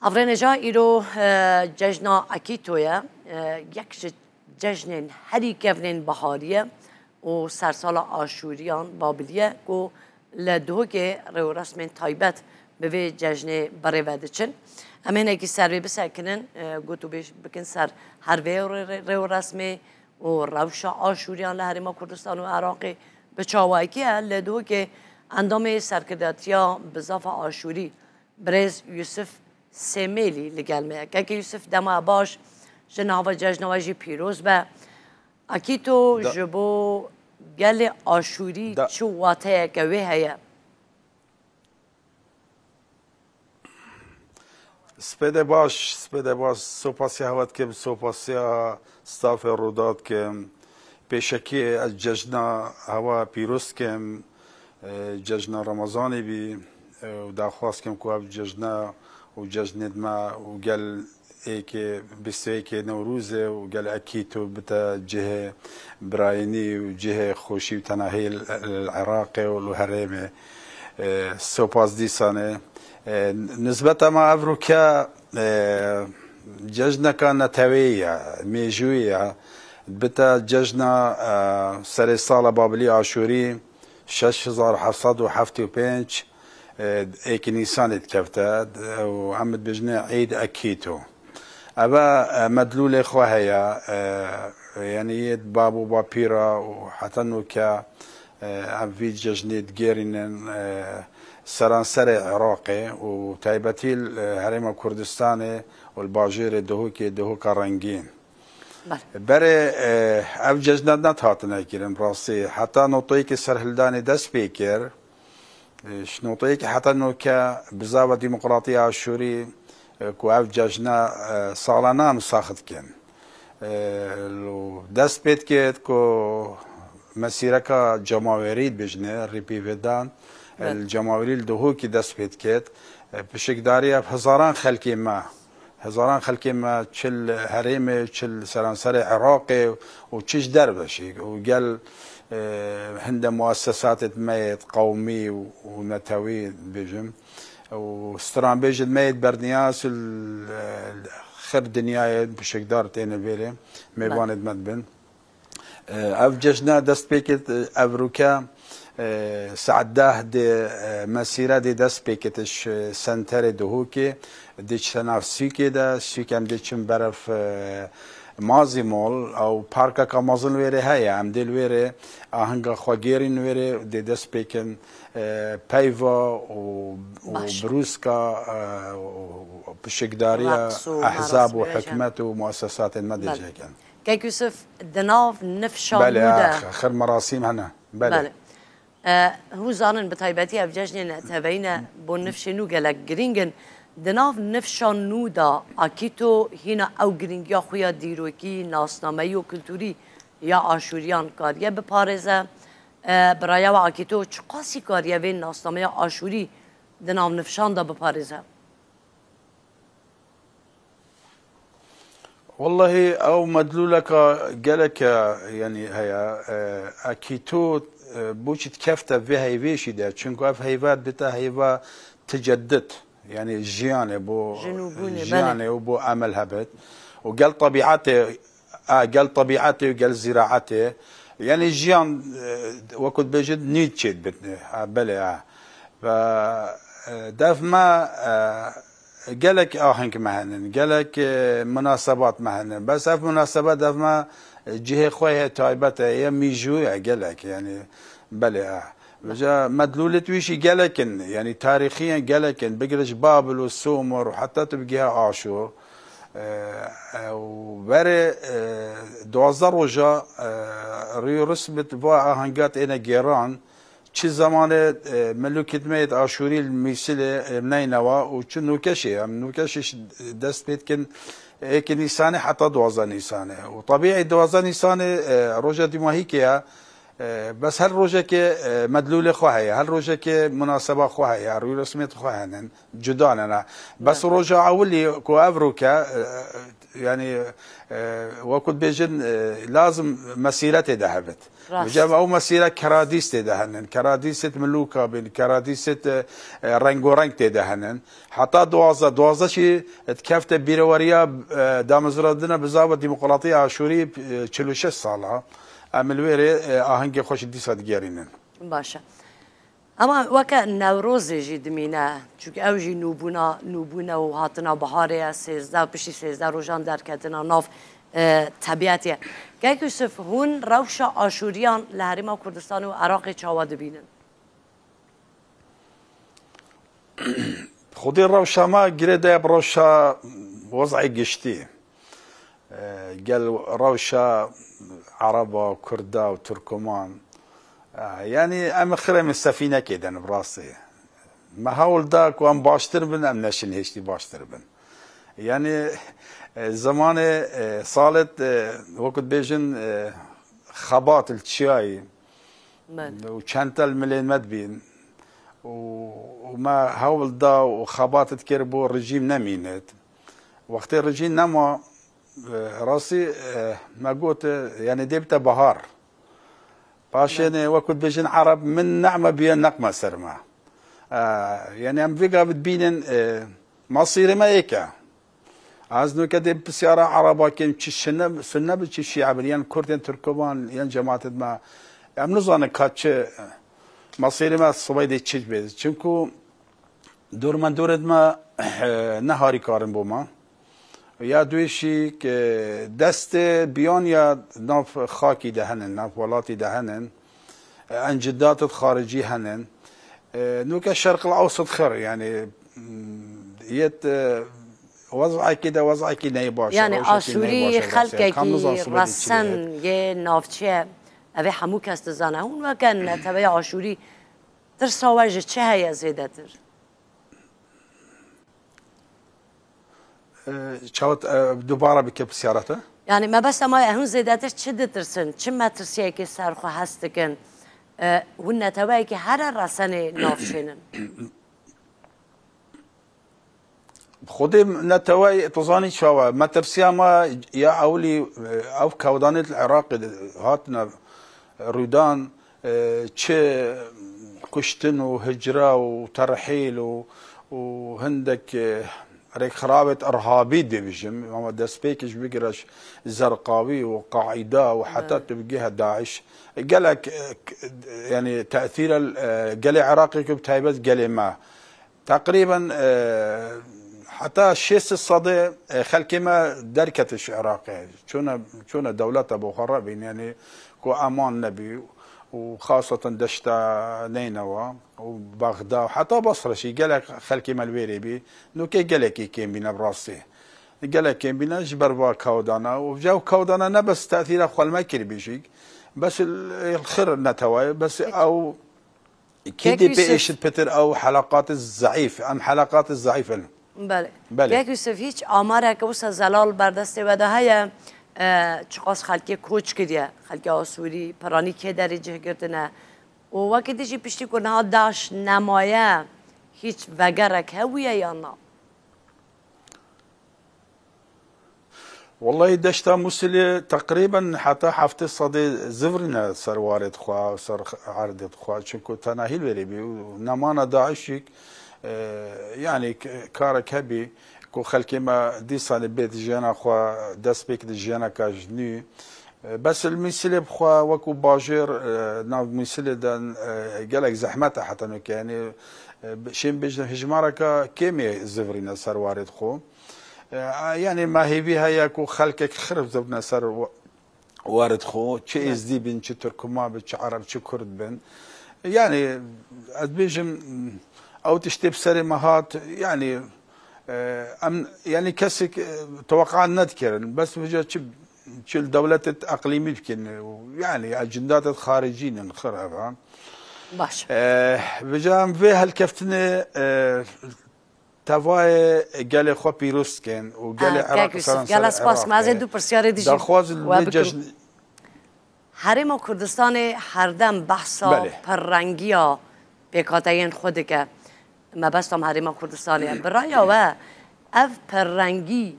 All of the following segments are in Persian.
هفرنجا ایرو جشن اکیتویا یک جشن هری کفنین بهاریه و سرسال آشوریان بابلیه و لدو که رو رسم تایبت به جشن برای ودچن امین اگه سر بسکنن گوتو بکن سر هر رو رسمی و روش آشوریان لحرم کردستان و عراق به چاوایی که لدو که اندام سرکرداتیا بزاف آشوری برز یوسف سمیلی لگل میه که یوسف دما باش جناب جشن واجی پیروز به اکیتو جبو گل آشوری چو واته که هیا سپده باش سپاسی هوت که سپاسی استاف روداد که پیشکی از جشن هوا پیروز که جشن رمضانی بی و داخواست کم که جشن و جشن ما و گل که بسیاری که نوروزه و گل اکیتو بتا جه براینی و جه خوشی و تناهی العراق و الهرم سپاس دیسانه نسبت ما افروکا جشن کان نتویه میجویه بتا جشن سر سال بابلی آشوری 6775 ایک نیسان اتکفته و عمد بجنه عید اکیتو ابا مدلول خواهیا يعني بابو بابيرا وحتى نوكا في ججنيد جيرين سرانسر عراقي وتايبتي الهرم كردستاني والباجير دهوك رنگين بري اف ججنات هاتنا كيرن براسي حتى نوطيك سرهلداني دس بيكر شنوطيك حتى نوكا بزاوة ديمقراطية عاشوري كو اف ججنا سالانان ساخت كن دست بيت كيت كو مسيركا جماويريد بجنه ريبي فيدان الجماويري الدهوكي دست بيت كيت بشك داريا بهزاران خلقي ما تشل هريمي تشل سرانسري عراقي وتشيش دربشي وقال هند مؤسسات ميت قومي ونتوي بجم وستران بيج الميت برنياس خر دنياي بشك دارتين بيلي ميباند مدبن اف جشنا دست بيكت افروكا سعداه دي مسيرة دي دست بيكتش سنتر دهوكي ديش تنافسي كده سيكم ديشم برف مازي مول او باركا كامازن ويري هاي عم ديل ويري اهنگا خواگيرين ويري دي دست بيكن بايفا وبروسكا بشكدارية احزاب وحكمات ومؤسسات المدجة كان كيك يوسف دناف نفشان بله خير مراسيم هنا بله هو زانن بطيبتي افجاجنا تابعين بون نفشنو قالك جرينجن دناف نفشان نودا اكيتو هنا او جرينج يا خويا ديروكي ناسنامي وكلتوري يا آشوريان كاريه بپارزه برايا و اكيتو چقاسي كاريه وين ناسنامي آشوري دناف نفشان دا بپارزه والله او مدلولك قالك يعني هيا اكيتو بوش تكفت في هيفيشي ده چونكو اف هيفات بتا هيفا تجدد يعني جياني بو جياني وبو عمل هبت وقال طبيعته قال طبيعته وقال زراعته يعني جيان وكنت بجد نيتشيد بتني بلي ف داف ما قالك هنك مهنن قالك مناسبات مهنن بس اف مناسبات داف ما جهه خويا تايبته هي ميجويا قالك يعني بلي جا مدلولة ويشي قالكن يعني تاريخيا قالكن بقرش بابل والسومر وحتى تبقيها عاشور وبري دوازر وجا ريو رسمت فوا هنقات انا جيران چه زمان ملوكة ميت عاشوري الميسلة منينوا وچو نوكشي نوكشي دست بيت كن ايك نيساني حتى دوازر نيساني وطبيعي دوازر نيساني روجا ديماهيكيا بس هل روجا كي مدلولة خواهية هل روجا كي مناسبة خواهية روي رسميت خواهية جدانا بس روجا عولي كو افروكا يعني وكنت بيجن لازم مسيرة ذهبت وجاب أو مسيرة كراديس تدهنن كراديسة ملوكا بين كراديسة رنجو رنج تدهنن حتى دوازة شيء تكافت بيرواريا دامزردنا بزاوة ديمقراطية عاشوري 46 سالها عمل ويري آهنگی خوش دیسات گیرینن. باشه. اما وقت نوروز جد مینا چون اوجی نوبونا و هاتنا بهاره 13 پشی 13 روزان در کتنا ناف طبیعتیه. که یوسف هون روش آشوریان لحریم کردستان و عراق چاواد بینن. خودی روش ما گرده بروش وضعی گشتی. قال روش عربا وكردا وتركمان يعني ام خير من السفينه كده براسي ما هول داك وام باشتر بن ام نشن هيشتي باشتر بن يعني زمان صالت وقت بيجن خبات الشاي وشانتل ملين مدبين وما هول دا وخبات تكربو الرجيم نمينت وقت الرجيم نما راسي ما قلت يعني ديبته بهار باشين وقت بيجن عرب من نعمة بين نقمة سرما يعني ام فيقا بتبينن مصيري ما يكا عزنو كده بسيارة عربة كم تشنب سنب تشي عبريان كردين تركمان ين جماعة ما ام نظن كاتش مصيري ما صبايدي تشيج بيز چونكو دور من دورد ما نهاري كارن بوما یا دویشی که دست بیان یا ناف خاکی دهنن ناف ولاتی دهنن انجدات خارجی هنن نوك الشرق الاوسط خير يعني يت وضعي كده وضعي كده يباش يعني آشوری خلقی رسن یه نافچه اوه همو کست زنه اون وکن نتبه آشوری در ساوج چه هیا زیده تر؟ شاوت دوباره بکه بسیارته؟ يعني ما بس ما هون زيادتش شدة ترسن شما ترسيه كي سارخو هستكن هن تواي كي هر رسنه نافشينن خودي نتواي تظاني شوا ما ترسيه ما يا اولي او كودانة العراق هاتنا رودان تش كشتن وهجرة وترحيل وهندك ريك خرابة إرهابي دي بيجم ما دسبيكش بيقرش زرقاوي وقاعدة وحتى تبقيها داعش قالك يعني تأثير قال عراقي بتايبت قال ما تقريبا حتى الشيس الصدي خلكي ما دركتش عراقي شونا دولة أبو خرابين يعني كو أمان نبي وخاصة دشتا نينوى وبغداد وحتى بصرة شي قالك خلكي مالويري بي نو كي قالك كيم بينا براسي قالك كيم بينا جبر با كودانا وجاو كودانا نبس تأثير أخوال ما كير بيجيك بس الخير نتواي بس أو كيدي بيش بتر أو حلقات الضعيف أم حلقات الضعيفة بله یک یوسف هیچ آماره که وسط زلال بردسته و ده های چقاس خلکی کوچ کردیه خلکی آسوری پرانی که داری جه گردنه و وقتی دیجی پشتی کنه ها داش نمایه هیچ وگرک هویه یا نه والله دشتا مسلي تقريبا حتى حفتي صدي زفرنا سر وارد خوا سر عرض خوا شنكو تناهيل وريبي ونمانا داعشك يعني كارك هبي كو خلكي ما دي سال بيت جانا خوا داس بيك دي جانا كاجني بس المثل بخوا وكو باجر ناف مثل دان قالك زحمته حتى انه يعني شين بيجن هجمارك كيمي زفرنا سر وارد خو يعني ما هي بها ياكو خلكك خرب زبنا سر وارد خو تشي ازدي بن تشي تركما بتش عرب تشي كرد بن يعني ادبيجم او تشتي بسري مهات يعني يعني كسك توقع نذكر بس بجا تشي الدولة اقليمي يمكن يعني اجندات خارجيين نخرها باش بجا فيها الكفتنه تواي قال خو بيروس كان وقال عراق فرنسا قال اسپاس مازه دو پرسیار دیجی درخواست الجشن حرم کردستان هر دم بحثا پررنگیا بکاتین خود که ما بستم حرم کردستانی برای و اف پررنگی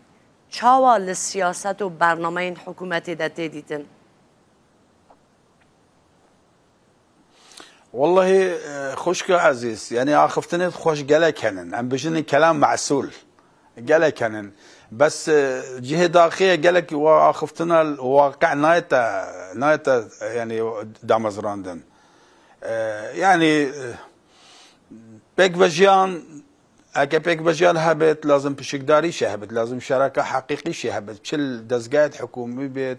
چاوا لسیاست و برنامه این حکومت داده دیدن؟ والله خوشك عزيز يعني عاخفتني خوش قال كنن عم بجني كلام معسول قال كنن بس جهه داخليه قال لك وعاخفتنا الواقع نايتا يعني دامزراندن يعني بيك بجيان اگه بيك بجيان هبت لازم بشكداري شهبت لازم شراكه حقيقي شهبت بشل دزقات حكومي بيت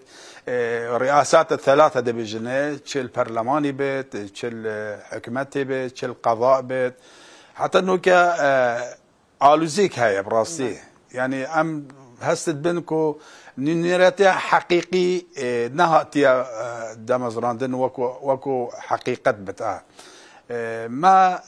رئاسات الثلاثه دبجنه بشل برلماني بيت بشل حكمتي بيت بشل قضاء بيت حتى انه ك الوزيك هاي براسي يعني ام هست بينكو نيرتي حقيقي نهاتي دامزراندن وكو حقيقه بتاع ما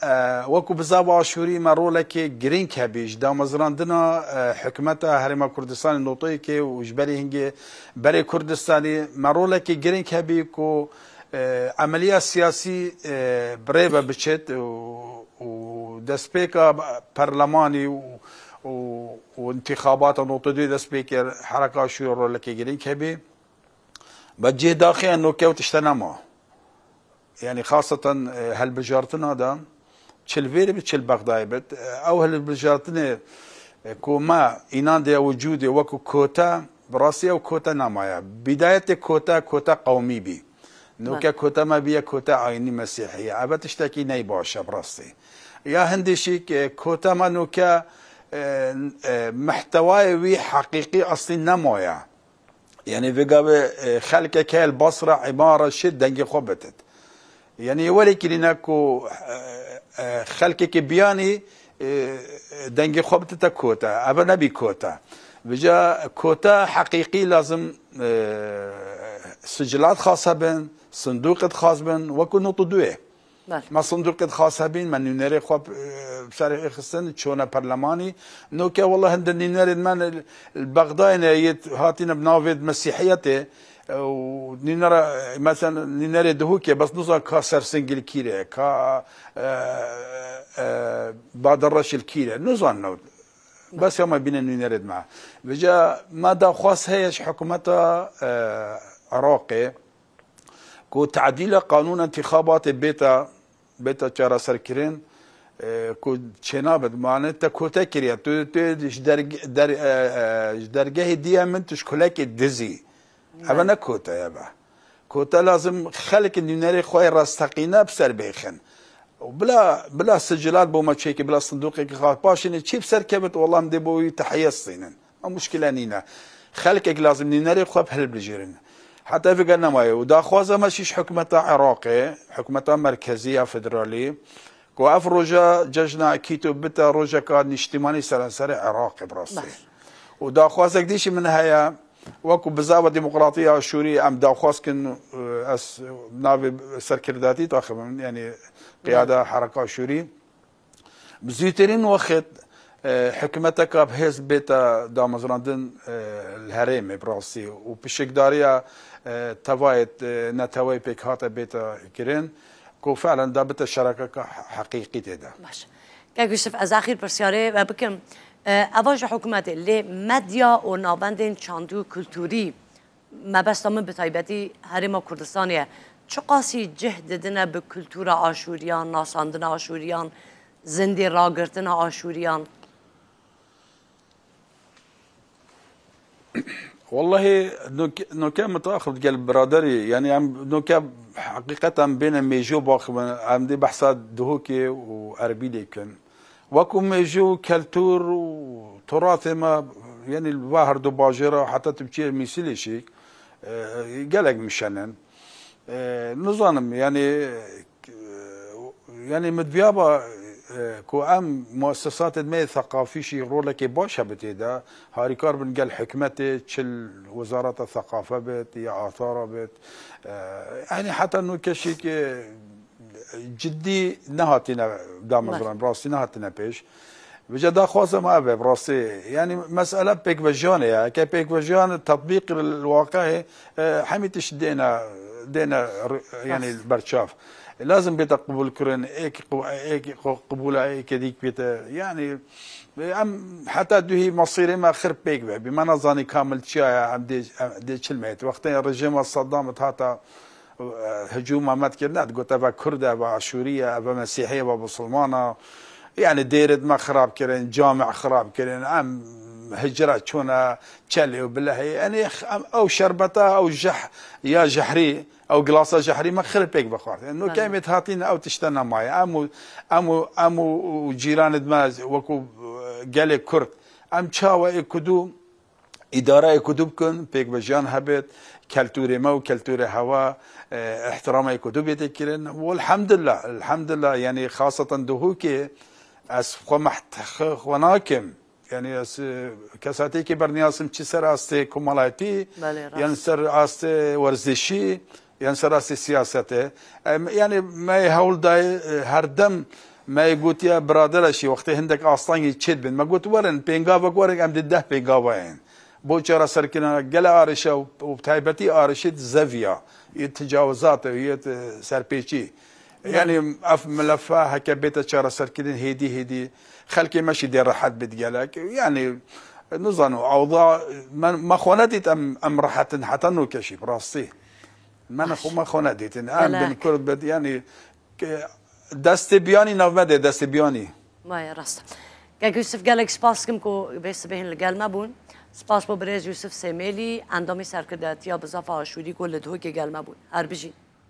وكو بزاو عاشوري مرو لك جرين كابيج دامزراندنا حكمتها هرما كردستان النوطي كي وجبري هنجي بري كردستاني مرو لك جرين كابيكو عمليه سياسي بريبه بشت ودسبيكا برلماني وانتخابات النوطي دسبيكر حركه عاشوري لك جرين كابي بجي داخل انه كيو تشتنمو يعني خاصة هالبجارتن هذا تشل فيري بتشل بغداي بت أو هالبجارتن كوما إناندي وجودي وكو كوتا براسية وكوتا نامايا بداية كوتا قومي بي نوكا كوتا ما بيا كوتا عيني مسيحية أبا تشتكي نايباشا براسي يا هندي شيك كوتا ما نوكا محتواي وي حقيقي أصلي نامايا يعني في قابل خلقك كال بصرة عبارة شد دنجي خبتت يعني ولكن هناكو خلقك بياني دنجي خبتتا كوتا أبا نبي كوتا بجا كوتا حقيقي لازم سجلات خاصة بين صندوق خاص بين وكو نوطو دوه ما صندوق خاصة بين من نيناري خواب بشارع خصن تشونا برلماني نوكا والله هند نيناري من البغداين هاتينا بنافذ مسيحيته ونينرا مثلا نينرا دهوكي بس نوصل كاسر سنجل كيري كا بعد الرش الكيري نوصل بس يوم بين نينرا معه بجا ماذا خاص هيش حكومتها عراقي كو تعديل قانون انتخابات بيتا تشارا سركرين كو تشنابد معناتها كو تكريا تو درجه دي من تشكلك الدزي أبنا كوتا يابا كوتا لازم خلق النيناري خوي راستقينا بسر بيخن وبلا سجلات بو ما تشيكي بلا صندوق خاص باشن تشي بسر كبت والله مدي بو تحية الصينن ما مشكلة نينا خلقك لازم نيناري خو بهل بلجيرن حتى في قلنا ماي ودا خوازا ماشيش حكومتها عراقي حكومتها مركزية فدرالي كو اف روجا ججنا كيتو بتا روجا كان اجتماعي سلسلة عراقي براسي ودا خوازا قديش من هيا وكو بزاوة ديمقراطية عاشوري عم داخواس كن اس نافي سركرداتي تاخذ يعني قيادة حركة عاشوري بزيترين وقت حكمتك بهز بيتا دامزراندن الهرم براسي وبشك داريا توايت نتواي بيك هاتا بيتا كرين كو فعلا دا بيتا شراكة حقيقي تدا باش كاك يوسف از اخير برسياري بكم اواج حکومت لی مدیا و نابندین چاندو کلتوری مبستامن به تایبتی هرما کردستانیه چه قاسی جهد دنه به کلتور آشوریان ناساندن آشوریان زندی راگرتن آشوریان والله نوكا متاخر قال برادري يعني نوكا حقيقة بين ميجو باخ عم دي بحثات دهوكي واربيلي كان وكم ميجو كالتور وتراث ما يعني الواهر دو باجرة حتى تبكي مثلي شيء قالك مشانن نظام يعني مدبيابا كو ام مؤسسات ما ثقافي شي رولك باشا بتيدا هاري كاربن قال حكمتي تشل وزارة الثقافة بت يا آثار بت يعني حتى انه كشيك جدي نهاتنا دامزران براسي نهاتنا بيش بجد خوازه ما ابي براسي يعني مساله بيك فيجن يعني كي بيك فيجن التطبيق الواقعي حميتش دينا يعني البرشاف لازم بيت قبول كرن ايك قبول ايك ديك بيت يعني ام حتى دوهي مصيري ما خرب بيك بما نظاني كامل تشايا عم دي كلمات وقتين الرجيم الصدام هاتا هجوم ما تكرنات قلت ابا كردة ابا عاشورية ابا مسيحية ابا مسلمانة يعني ديرد ما خراب كرن جامع خراب كرن ام هجرة شونا تشلي وبالله يعني او شربتا او يا جحري او قلاصه جحري ما خرب بيك بخوات انه كلمه هاتينا او تشتنا معي امو جيران دماز وكو قال كرد ام تشاوا يكدو اداره يكدو بكن بيك بجان هبت كالتوري ما وكالتوري هوا احترام يكدو بيتكرن والحمد لله الحمد لله يعني خاصه دهوكي اس خناكم يعني كساتي كي برنياسم تشي سر استي كمالاتي يعني سر استي ورزشي يعني سر استي سياسته يعني ما يهول داي هردم ما يقول يا برادر شي وقت هندك اصلا يتشد بن ما قلت ورن بينغابك ورق ام دده بينغابين بوچرا سركنا قلا ارشه وبتايبتي ارشد زافيا يتجاوزات هي سربيشي يعني اف ملفه هكا بيت شارع سركدين هيدي خلكي ماشي دير راحت بتقالك يعني نظن اوضاع ما خونتي ام راحت حتى انه كشي براستي ما خونتي ام بن كرد يعني دستي بياني نومده دستي بياني ما راست كان يوسف قالك سباسكم كو بس بهن القال ما بون سپاس بو برز یوسف سمیلی اندامی سرکردت یا بزاف آشوری گل دهو که گل ما بود هر بجی